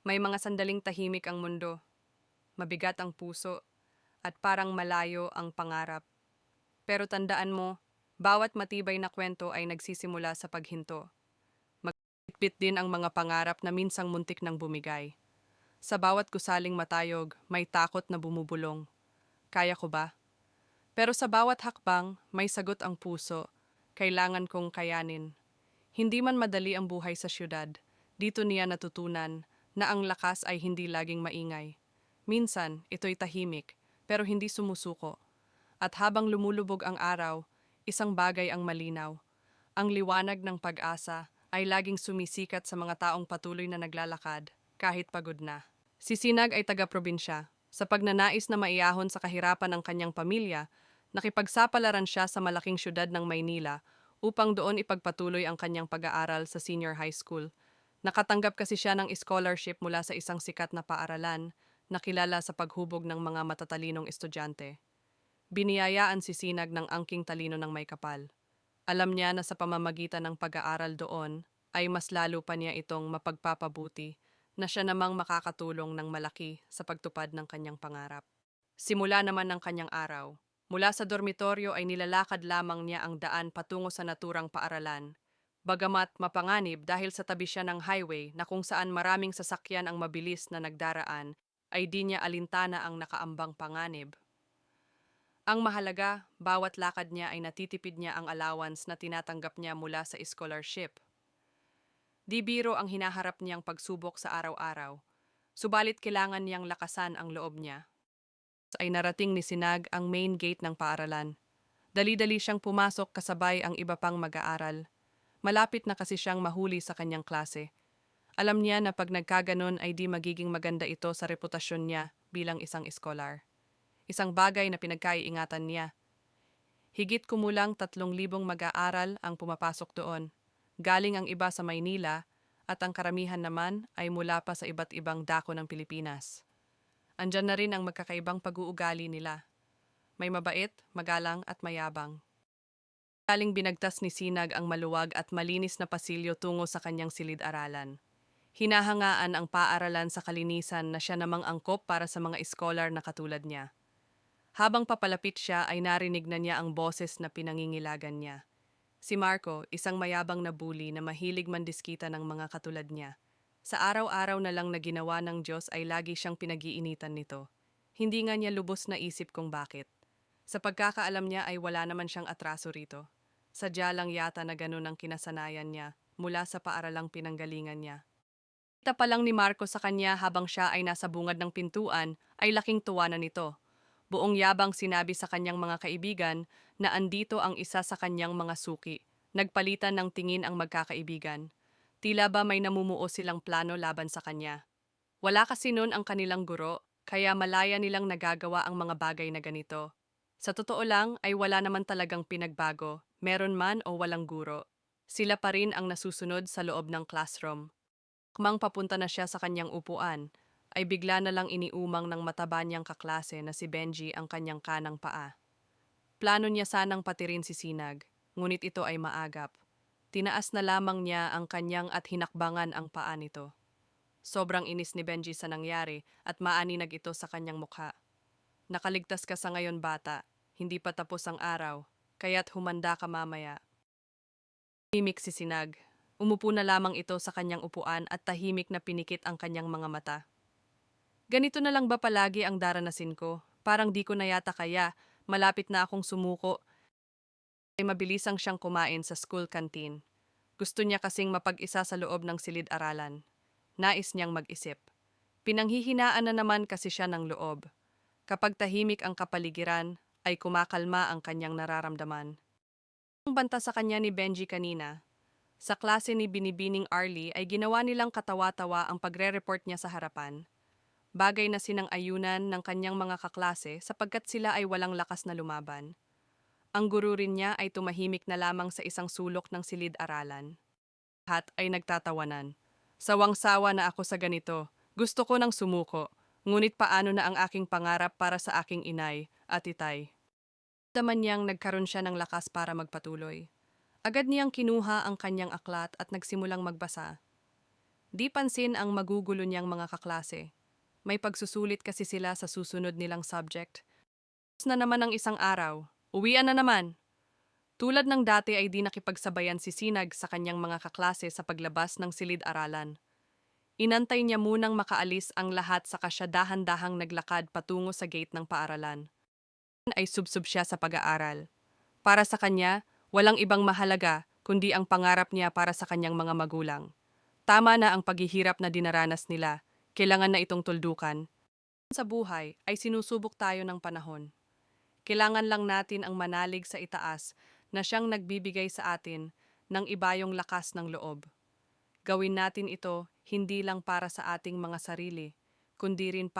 May mga sandaling tahimik ang mundo, mabigat ang puso, at parang malayo ang pangarap. Pero tandaan mo, bawat matibay na kwento ay nagsisimula sa paghinto. Magbitbit din ang mga pangarap na minsang muntik ng bumigay. Sa bawat gusaling matayog, may takot na bumubulong. Kaya ko ba? Pero sa bawat hakbang, may sagot ang puso. Kailangan kong kayanin. Hindi man madali ang buhay sa syudad, dito niya natutunan na ang lakas ay hindi laging maingay. Minsan, ito'y tahimik, pero hindi sumusuko. At habang lumulubog ang araw, isang bagay ang malinaw. Ang liwanag ng pag-asa ay laging sumisikat sa mga taong patuloy na naglalakad, kahit pagod na. Si Sinag ay taga-probinsya. Sa pagnanais na maiyahon sa kahirapan ng kanyang pamilya, nakipagsapalaran siya sa malaking syudad ng Maynila upang doon ipagpatuloy ang kanyang pag-aaral sa senior high school. Nakatanggap kasi siya ng scholarship mula sa isang sikat na paaralan na kilala sa paghubog ng mga matatalinong estudyante. Biniyayaan si Sinag ng angking talino ng may kapal. Alam niya na sa pamamagitan ng pag-aaral doon, ay mas lalo pa niya itong mapagpapabuti na siya namang makakatulong ng malaki sa pagtupad ng kanyang pangarap. Simula naman ng kanyang araw. Mula sa dormitoryo ay nilalakad lamang niya ang daan patungo sa naturang paaralan. Bagamat mapanganib dahil sa tabi siya ng highway na kung saan maraming sasakyan ang mabilis na nagdaraan, ay di niya alintana ang nakaambang panganib. Ang mahalaga, bawat lakad niya ay natitipid niya ang allowance na tinatanggap niya mula sa scholarship. Di biro ang hinaharap niyang pagsubok sa araw-araw, subalit kailangan niyang lakasan ang loob niya. Ay narating ni Sinag ang main gate ng paaralan. Dali-dali siyang pumasok kasabay ang iba pang mag-aaral. Malapit na kasi siyang mahuli sa kanyang klase. Alam niya na pag nagkaganon ay di magiging maganda ito sa reputasyon niya bilang isang scholar. Isang bagay na pinagkaiingatan niya. Higit kumulang 3,000 mag-aaral ang pumapasok doon. Galing ang iba sa Maynila at ang karamihan naman ay mula pa sa iba't ibang dako ng Pilipinas. Andyan na rin ang magkakaibang pag-uugali nila. May mabait, magalang at mayabang. Galing binagtas ni Sinag ang maluwag at malinis na pasilyo tungo sa kanyang silid-aralan. Hinahangaan ang paaralan sa kalinisan na siya namang angkop para sa mga scholar na katulad niya. Habang papalapit siya ay narinig na niya ang boses na pinangingilagan niya. Si Marco, isang mayabang na bully na mahilig mandiskita ng mga katulad niya. Sa araw-araw na lang na ginawa ng Diyos ay lagi siyang pinag-iinitan nito. Hindi nga niya lubos na isip kung bakit. Sa pagkakaalam niya ay wala naman siyang atraso rito. Sadya lang yata na ganun ang kinasanayan niya mula sa paaralang pinanggalingan niya. Kita pa lang ni Marco sa kanya habang siya ay nasa bungad ng pintuan ay laking tuwa na nito. Buong yabang sinabi sa kanyang mga kaibigan na andito ang isa sa kanyang mga suki. Nagpalitan ng tingin ang magkakaibigan. Tila ba may namumuo silang plano laban sa kanya. Wala kasi noon ang kanilang guro, kaya malaya nilang nagagawa ang mga bagay na ganito. Sa totoo lang ay wala naman talagang pinagbago, meron man o walang guro. Sila pa rin ang nasusunod sa loob ng classroom. Kmang papunta na siya sa kanyang upuan, ay bigla na lang iniumang ng mataba niyang kaklase na si Benji ang kanyang kanang paa. Plano niya sanang patirin si Sinag, ngunit ito ay maagap. Tinaas na lamang niya ang kanyang at hinakbangan ang paa nito. Sobrang inis ni Benji sa nangyari at maaninag ito sa kanyang mukha. Nakaligtas ka sa ngayon bata, hindi pa tapos ang araw, kaya't humanda ka mamaya. Himik si Sinag. Umupo na lamang ito sa kanyang upuan at tahimik na pinikit ang kanyang mga mata. Ganito na lang ba palagi ang daranasin ko? Parang di ko na yata kaya, malapit na akong sumuko, ay mabilisang siyang kumain sa school canteen. Gusto niya kasing mapag-isa sa loob ng silid-aralan. Nais niyang mag-isip. Pinanghihinaan na naman kasi siya ng loob. Kapag tahimik ang kapaligiran, ay kumakalma ang kanyang nararamdaman. Ang banta sa kanya ni Benji kanina, sa klase ni Binibining Arlie ay ginawa nilang katawa-tawa ang pagre-report niya sa harapan. Bagay na sinang-ayunan ng kanyang mga kaklase sapagkat sila ay walang lakas na lumaban. Ang guru rin niya ay tumahimik na lamang sa isang sulok ng silid-aralan. Lahat ay nagtatawanan. Sawang-sawa na ako sa ganito. Gusto ko nang sumuko. Ngunit paano na ang aking pangarap para sa aking inay at itay? Daman niyang nagkaroon siya ng lakas para magpatuloy. Agad niyang kinuha ang kanyang aklat at nagsimulang magbasa. Di pansin ang magugulo niyang mga kaklase. May pagsusulit kasi sila sa susunod nilang subject. Tapos na naman ang isang araw. Uwian na naman. Tulad ng dati ay di nakipagsabayan si Sinag sa kanyang mga kaklase sa paglabas ng silid-aralan. Inantay niya munang makaalis ang lahat saka siya dahan-dahang naglakad patungo sa gate ng paaralan. Ay subsub siya sa pag-aaral. Para sa kanya, walang ibang mahalaga kundi ang pangarap niya para sa kanyang mga magulang. Tama na ang paghihirap na dinaranas nila, kailangan na itong tuldukan. Sa buhay ay sinusubok tayo ng panahon. Kailangan lang natin ang manalig sa itaas na siyang nagbibigay sa atin ng ibayong lakas ng loob. Gawin natin ito hindi lang para sa ating mga sarili, kundi rin para